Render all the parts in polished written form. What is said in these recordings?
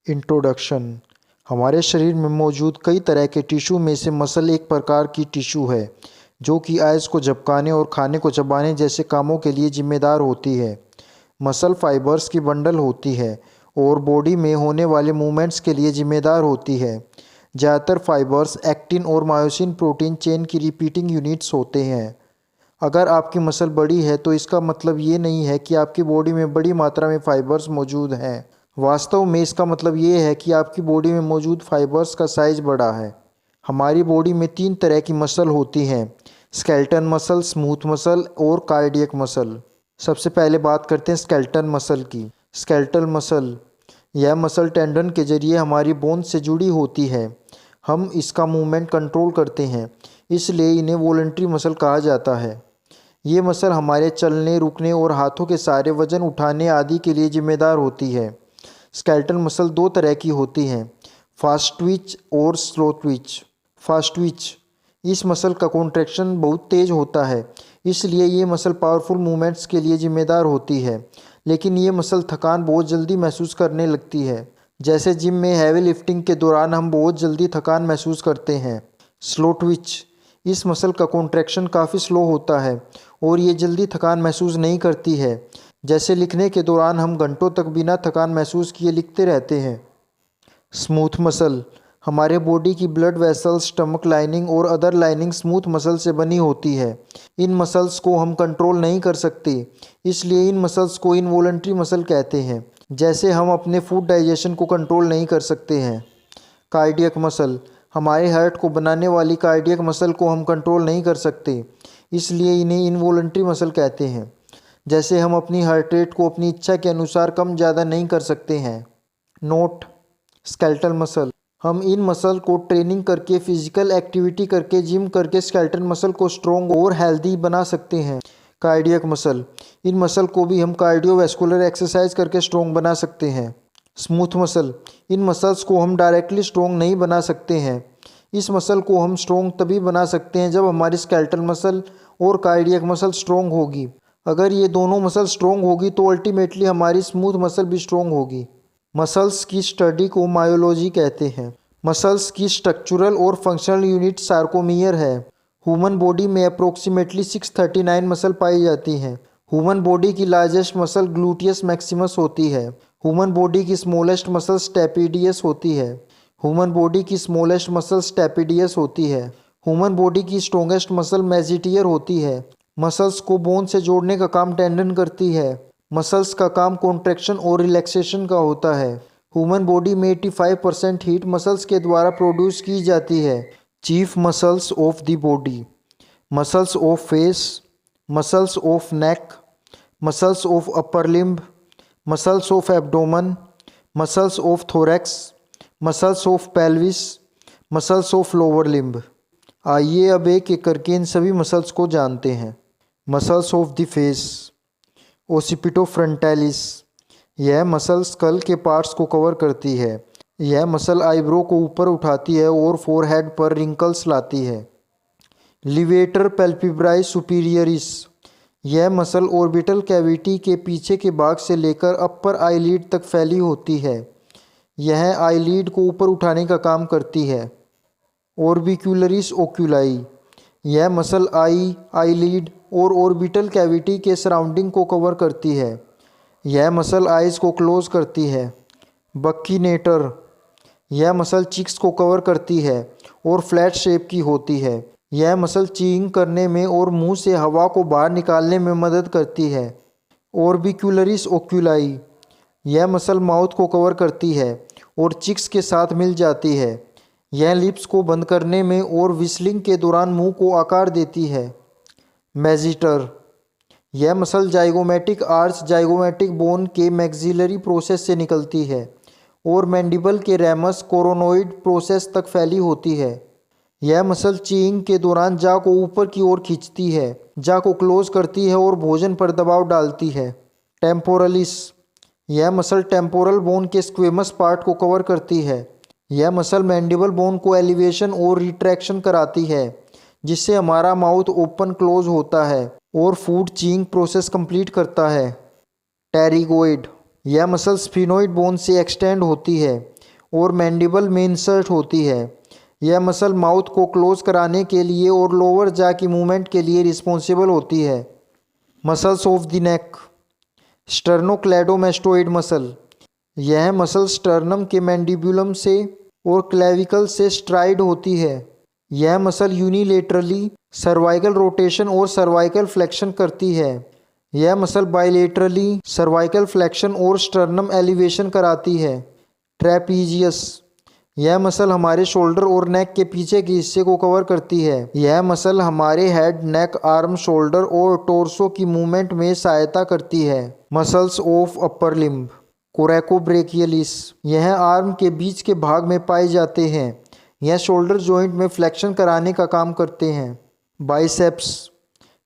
Introduction. हमारे शरीर में मौजूद कई तरह के टिश्यू में से मसल एक प्रकार की टिश्यू है जो कि आयस को झपकाने और खाने को चबाने जैसे कामों के लिए जिम्मेदार होती है। मसल फाइबर्स की बंडल होती है और बॉडी में होने वाले मूवमेंट्स के लिए जिम्मेदार होती है। ज़्यादातर फाइबर्स एक्टिन और मायोसिन प्रोटीन चेन की रिपीटिंग यूनिट्स होते हैं। अगर आपकी मसल बड़ी है तो इसका मतलब ये नहीं है कि आपकी बॉडी में बड़ी मात्रा में फाइबर्स मौजूद हैं। वास्तव में इसका मतलब ये है कि आपकी बॉडी में मौजूद फाइबर्स का साइज बड़ा है। हमारी बॉडी में 3 तरह की मसल होती हैं: स्केलेटन मसल, स्मूथ मसल और कार्डियक मसल। सबसे पहले बात करते हैं स्केलेटन मसल की। स्केलेटल मसल, यह मसल टेंडन के जरिए हमारी बोन से जुड़ी होती है। हम इसका मूवमेंट कंट्रोल करते हैं, इसलिए इन्हें वॉलंटरी मसल कहा जाता है। ये मसल हमारे चलने, रुकने और हाथों के सारे वजन उठाने आदि के लिए जिम्मेदार होती है। स्केलेटल मसल 2 तरह की होती हैं: फास्ट ट्विच और स्लो ट्विच। फास्ट ट्विच, इस मसल का कॉन्ट्रैक्शन बहुत तेज़ होता है, इसलिए ये मसल पावरफुल मूवमेंट्स के लिए जिम्मेदार होती है। लेकिन ये मसल थकान बहुत जल्दी महसूस करने लगती है। जैसे जिम में हैवी लिफ्टिंग के दौरान हम बहुत जल्दी थकान महसूस करते हैं। स्लो ट्विच, इस मसल का कॉन्ट्रैक्शन काफ़ी स्लो होता है और ये जल्दी थकान महसूस नहीं करती है। जैसे लिखने के दौरान हम घंटों तक बिना थकान महसूस किए लिखते रहते हैं। स्मूथ मसल, हमारे बॉडी की ब्लड वेसल्स, स्टमक लाइनिंग और अदर लाइनिंग स्मूथ मसल से बनी होती है। इन मसल्स को हम कंट्रोल नहीं कर सकते, इसलिए इन मसल्स को इनवॉलंटरी मसल कहते हैं। जैसे हम अपने फूड डाइजेशन को कंट्रोल नहीं कर सकते हैं। कार्डियक मसल, हमारे हार्ट को बनाने वाली कार्डियक मसल को हम कंट्रोल नहीं कर सकते, इसलिए इन्हें इनवॉलंटरी मसल कहते हैं। जैसे हम अपनी हार्ट रेट को अपनी इच्छा के अनुसार कम ज़्यादा नहीं कर सकते हैं। नोट: स्केलेटल मसल, हम इन मसल को ट्रेनिंग करके, फिजिकल एक्टिविटी करके, जिम करके स्केलेटल मसल को स्ट्रॉन्ग और हेल्दी बना सकते हैं। कार्डियक मसल, इन मसल को भी हम कार्डियोवैस्कुलर एक्सरसाइज करके स्ट्रॉन्ग बना सकते हैं। स्मूथ मसल, इन मसल्स को हम डायरेक्टली स्ट्रॉन्ग नहीं बना सकते हैं। इस मसल को हम स्ट्रॉन्ग तभी बना सकते हैं जब हमारी स्केलेटल मसल और कार्डियक मसल स्ट्रॉन्ग होगी। अगर ये दोनों मसल स्ट्रॉन्ग होगी तो अल्टीमेटली हमारी स्मूथ मसल भी स्ट्रॉन्ग होगी। मसल्स की स्टडी को मायोलॉजी कहते हैं। मसल्स की स्ट्रक्चरल और फंक्शनल यूनिट सार्कोमियर है। ह्यूमन बॉडी में अप्रोक्सीमेटली 639 मसल पाई जाती हैं। ह्यूमन बॉडी की लार्जेस्ट मसल ग्लूटियस मैक्सिमस होती है। ह्यूमन बॉडी की स्मॉलेस्ट मसल स्टेपिडियस होती है। ह्यूमन बॉडी की स्मॉलेस्ट मसल स्टेपिडियस होती है। ह्यूमन बॉडी की स्ट्रॉन्गेस्ट मसल मेजिटियर होती है। मसल्स को बोन से जोड़ने का काम टेंडन करती है। मसल्स का काम कॉन्ट्रैक्शन और रिलैक्सेशन का होता है। ह्यूमन बॉडी में 85% हीट मसल्स के द्वारा प्रोड्यूस की जाती है। Chief muscles of the body: muscles of face, muscles of neck, muscles of upper limb, muscles of abdomen, muscles of thorax, muscles of pelvis, muscles of lower limb. आइए अब एक एक करके इन सभी मसल्स को जानते हैं। Muscles of the face: occipito frontalis, यह मसल स्कल के पार्ट्स को कवर करती है। यह मसल आईब्रो को ऊपर उठाती है और फोरहेड पर रिंकल्स लाती है। लिवेटर पैल्पेब्राई सुपीरियरिस, यह मसल ऑर्बिटल कैविटी के पीछे के भाग से लेकर अपर आईलिड तक फैली होती है। यह आईलिड को ऊपर उठाने का काम करती है। ऑर्बिक्यूलरिस ओक्यूलाई, यह मसल आईलिड और ऑर्बिटल कैविटी के सराउंडिंग को कवर करती है। यह मसल आइज को क्लोज करती है। बक्कीनेटर, यह मसल चिक्स को कवर करती है और फ्लैट शेप की होती है। यह मसल चीइंग करने में और मुंह से हवा को बाहर निकालने में मदद करती है। ऑर्बिक्यूलरिस ओक्यूलाई, यह मसल माउथ को कवर करती है और चिक्स के साथ मिल जाती है। यह लिप्स को बंद करने में और व्हिस्लिंग के दौरान मुंह को आकार देती है। मैजिटर, यह muscle zygomatic arch zygomatic bone के मैक्सिलरी प्रोसेस से निकलती है और मैंडिबल के रैमस कोरोनोइड प्रोसेस तक फैली होती है। यह मसल चीइंग के दौरान जा को ऊपर की ओर खींचती है, जा को क्लोज करती है और भोजन पर दबाव डालती है। टेम्पोरलिस, यह मसल टेम्पोरल बोन के स्क्वेमस पार्ट को कवर करती है। यह मसल मैंडिबल बोन को एलिवेशन और रिट्रैक्शन कराती है, जिससे हमारा माउथ ओपन क्लोज होता है और फूड चीइंग प्रोसेस कंप्लीट करता है। टेरिगोइड, यह मसल स्फिनोइड बोन से एक्सटेंड होती है। और मैंडिबल में इंसर्ट होती है। यह मसल माउथ को क्लोज कराने के लिए और लोअर जा की मूवमेंट के लिए रिस्पॉन्सिबल होती है। Muscles of the neck. Sternocleidomastoid muscle. यह मसल स्टर्नम के मैंडिबुलम से और क्लेविकल से स्ट्राइड होती है। यह मसल यूनिलेटरली सर्वाइकल रोटेशन और सर्वाइकल फ्लेक्शन करती है। यह मसल बाइलेटरली सर्वाइकल फ्लेक्शन और स्टर्नम एलिवेशन कराती है। ट्रेपीजियस। यह मसल हमारे शोल्डर और नेक के पीछे के हिस्से को कवर करती है। यह मसल हमारे हेड, नेक, आर्म, शोल्डर और टोर्सो की मूवमेंट में सहायता करती है। Muscles of upper limb. Coracobrachialis. यह आर्म के बीच के भाग में पाए जाते हैं। यह शोल्डर जॉइंट में फ्लेक्शन कराने का काम करते हैं। बाइसेप्स।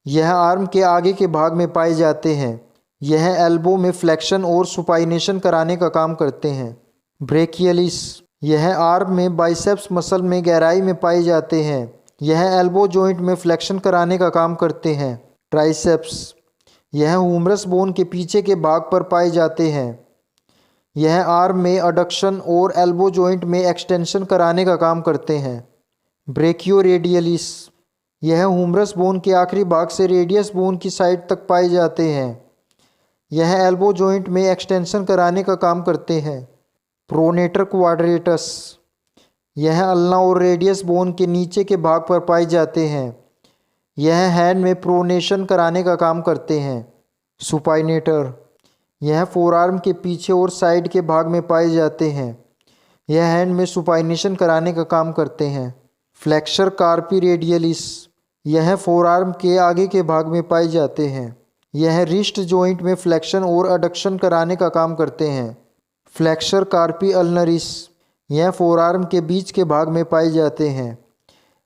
यह आर्म के आगे के भाग में पाए जाते हैं। यह एल्बो में फ्लेक्शन और सुपाइनेशन कराने का काम करते हैं। ब्रेकियलिस। यह आर्म में बाइसेप्स मसल में गहराई में पाए जाते हैं। यह एल्बो जॉइंट में फ्लेक्शन कराने का काम करते हैं। ट्राइसेप्स। यह ह्यूमरस बोन के पीछे के भाग पर पाए जाते हैं। यह आर्म में अडक्शन और एल्बो जॉइंट में एक्सटेंशन कराने का काम करते हैं। ब्रेकियोरेडियलिस। यह ह्यूमरस बोन के आखिरी भाग से रेडियस बोन की साइड तक पाए जाते हैं। यह एल्बो जॉइंट में एक्सटेंशन कराने का काम करते हैं। Pronator quadratus. यह अल्ना और रेडियस बोन के नीचे के भाग पर पाए जाते हैं। यह हैंड में प्रोनेशन कराने का काम करते हैं। सुपाइनेटर। यह फोरआर्म के पीछे और साइड के भाग में पाए जाते हैं। यह हैंड में सुपाइनेशन कराने का काम करते हैं। Flexor कार्पी radialis. यह फोरआर्म के आगे के भाग में पाए जाते हैं। यह रिस्ट जॉइंट में फ्लेक्शन और अडक्शन कराने का काम करते हैं। फ्लेक्सर कार्पी अल्नरिस। यह फोरआर्म के बीच के भाग में पाए जाते हैं।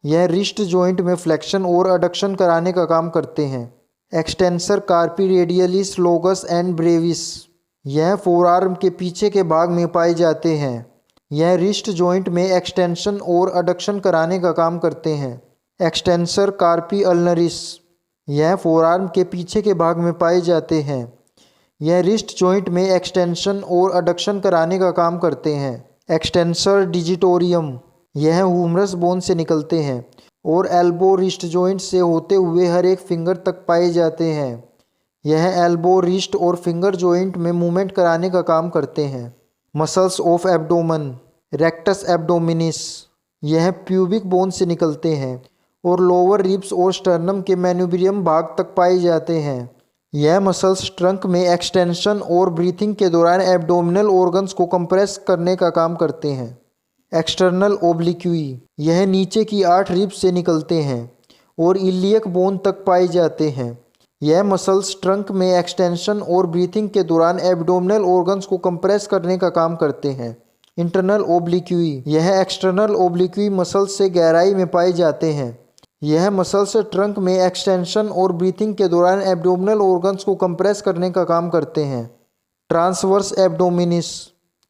यह रिस्ट जॉइंट में फ्लेक्शन और अडक्शन कराने का काम करते हैं। Extensor कार्पी radialis लोगस and Brevis. यह फोरआर्म के पीछे के भाग में पाए जाते हैं। यह रिस्ट जॉइंट में एक्सटेंशन और अडक्शन कराने का काम करते हैं। एक्सटेंसर कार्पी अल्नरिस। यह फोरआर्म के पीछे के भाग में पाए जाते हैं। यह रिस्ट जॉइंट में एक्सटेंशन और अडक्शन कराने का काम करते हैं। Extensor digitorum. यह ह्यूमरस बोन से निकलते हैं और एल्बो रिस्ट जॉइंट से होते हुए हर एक फिंगर तक पाए जाते हैं। यह एल्बो, रिस्ट और फिंगर जॉइंट में मूवमेंट कराने का काम करते हैं। Muscles of abdomen. Rectus abdominis. यह प्यूबिक बोन से निकलते हैं और लोअर रिब्स और स्टर्नम के मैन्यूब्रियम भाग तक पाए जाते हैं। यह मसल्स ट्रंक में एक्सटेंशन और ब्रीथिंग के दौरान एब्डोमिनल ऑर्गन्स को कंप्रेस करने का काम करते हैं। एक्सटर्नल ओब्लिक्वी। यह नीचे की 8 रिब्स से निकलते हैं और इलियक बोन तक पाए जाते हैं। यह मसल्स ट्रंक में एक्सटेंशन और ब्रीथिंग के दौरान एब्डोमिनल ऑर्गन्स को कंप्रेस करने का काम करते हैं। इंटरनल ओब्लिक्वी। यह एक्सटर्नल ओब्लिक्वी मसल्स से गहराई में पाए जाते हैं। यह मसल्स ट्रंक में एक्सटेंशन और ब्रीथिंग के दौरान एब्डोमिनल ऑर्गन्स को कंप्रेस करने का काम करते हैं। Transverse abdominis.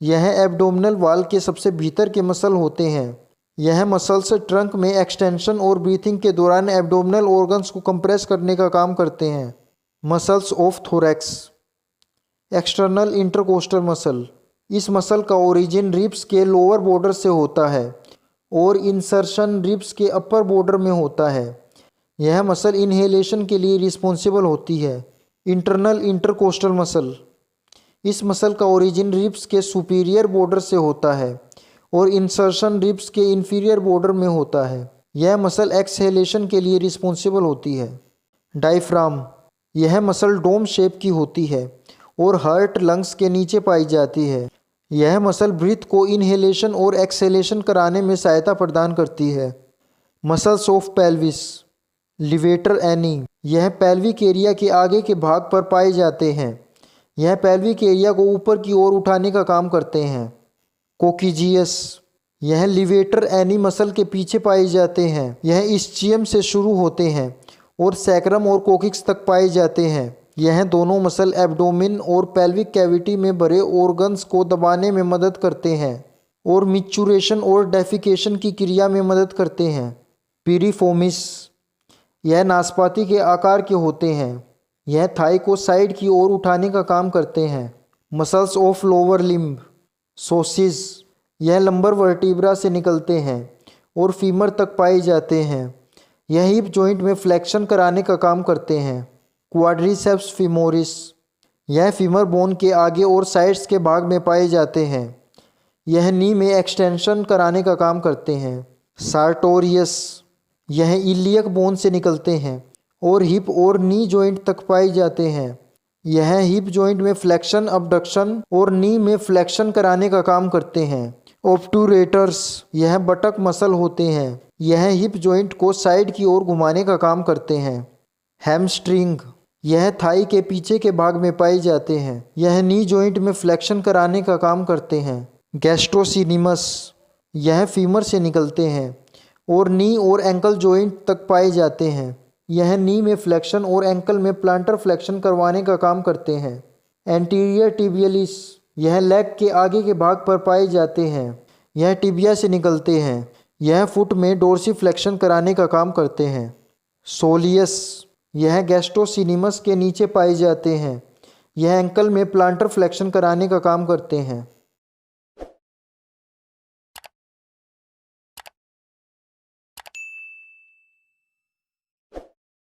यह एब्डोमिनल वॉल के सबसे भीतर के मसल होते हैं। यह मसल्स ट्रंक में एक्सटेंशन और ब्रीथिंग के दौरान एब्डोमिनल ऑर्गन्स को कंप्रेस करने का काम करते हैं। Muscles of thorax. External intercostal muscle. इस मसल का ओरिजिन रिब्स के लोअर बॉर्डर से होता है और इंसर्शन रिब्स के अपर बॉर्डर में होता है। यह मसल इनहेलेशन के लिए रिस्पॉन्सिबल होती है। Internal intercostal muscle. इस मसल का ओरिजिन रिब्स के सुपीरियर बॉर्डर से होता है और इंसर्शन रिब्स के इंफीरियर बॉर्डर में होता है। यह मसल एक्सहेलेशन के लिए रिस्पॉन्सिबल होती है। डायफ्राम। यह मसल डोम शेप की होती है और हार्ट, लंग्स के नीचे पाई जाती है। यह मसल ब्रीथ को इनहेलेशन और एक्सहेलेशन कराने में सहायता प्रदान करती है। Muscles of pelvis. Levator any. यह पेल्विक एरिया के आगे के भाग पर पाए जाते हैं। यह पेल्विक एरिया को ऊपर की ओर उठाने का काम करते हैं। कोकिजियस। यह लिवेटर एनी मसल के पीछे पाए जाते हैं। यह इस्चियम से शुरू होते हैं और सैक्रम और कोकिक्स तक पाए जाते हैं। यह दोनों मसल एब्डोमिन और पेल्विक कैविटी में भरे ऑर्गन्स को दबाने में मदद करते हैं और मिचुरेशन और डेफिकेशन की क्रिया में मदद करते हैं। पिरिफोमिस। यह नाशपाती के आकार के होते हैं। यह थाई को साइड की ओर उठाने का काम करते हैं। Muscles of lower limb. सोसिस। यह लंबर वर्टिब्रा से निकलते हैं और फीमर तक पाए जाते हैं। यह हिप जॉइंट में फ्लेक्शन कराने का काम करते हैं। क्वाड्रिसेप्स फीमोरिस, यह फीमर बोन के आगे और साइड्स के भाग में पाए जाते हैं। यह नी में एक्सटेंशन कराने का काम करते हैं। सार्टोरियस, यह इलियक बोन से निकलते हैं और हिप और नी जॉइंट तक पाए जाते हैं। यह हिप जॉइंट में फ्लेक्शन, अबडक्शन और नी में फ्लेक्शन कराने का काम करते हैं। ऑब्टूरेटर्स, यह बटक मसल होते हैं। यह हिप जॉइंट को साइड की ओर घुमाने का काम करते हैं। हैमस्ट्रिंग, यह थाई के पीछे के भाग में पाए जाते हैं। यह नी जॉइंट में फ्लेक्शन कराने का काम करते हैं। गैस्ट्रोसिनिमस, यह फीमर से निकलते हैं और नी और एंकल जॉइंट तक पाए जाते हैं। यह नी में फ्लेक्शन और एंकल में प्लांटर फ्लेक्शन करवाने का काम करते हैं। एंटीरियर टिबियलिस, यह लेग के आगे के भाग पर पाए जाते हैं। यह टिबिया से निकलते हैं। यह फुट में डोर्सी फ्लेक्शन कराने का काम करते हैं। सोलियस, यह गैस्ट्रोसिनिमस के नीचे पाए जाते हैं। यह एंकल में प्लांटर फ्लेक्शन कराने का काम करते हैं।